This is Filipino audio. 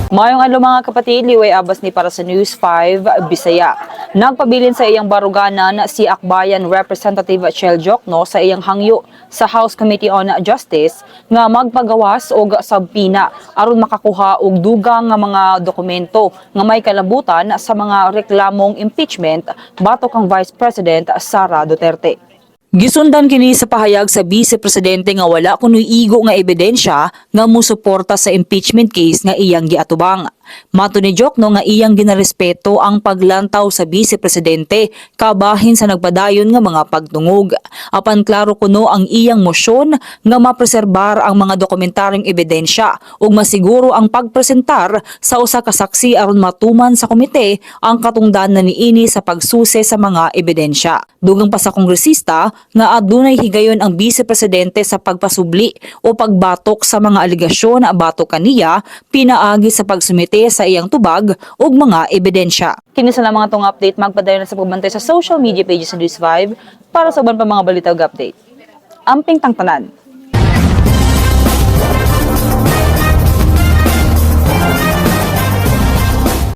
Mayong adlaw mga kapatid, liway abas ni para sa News 5 Bisaya. Nagpabilin sa iyang baruganan si Akbayan Representative Chel Jokno sa iyang hangyo sa House Committee on Justice nga magpagawas og sabpina aron makakuha og dugang nga mga dokumento nga may kalabutan sa mga reklamong impeachment batok kang Vice President Sara Duterte. Gisundan kini sa pahayag sa Vice Presidente nga wala kunoy igo nga ebidensya nga musuporta sa impeachment case nga iyang giatubang. Mato ni Jokno nga iyang ginarespeto ang paglantaw sa Vice Presidente kabahin sa nagpadayon nga mga pagtungog. Apan klaro kuno ang iyang mosyon nga mapreserbar ang mga dokumentaryong ebidensya ug masiguro ang pagpresentar sa usa ka saksi aron matuman sa komite ang katungdanan niini sa pagsusi sa mga ebidensya. Dugang pa sa kongresista nga adunay higayon ang Vice Presidente sa pagpasubli o pagbatok sa mga aligasyon batok kaniya pinaagi sa pagsumite sa iyang tubag ug mga ebidensya. Kini sa mga tong update, magpadayon na sa pagbantay sa social media pages sa News 5 para sa uban pa mga balita ug update. Amping tangtanan.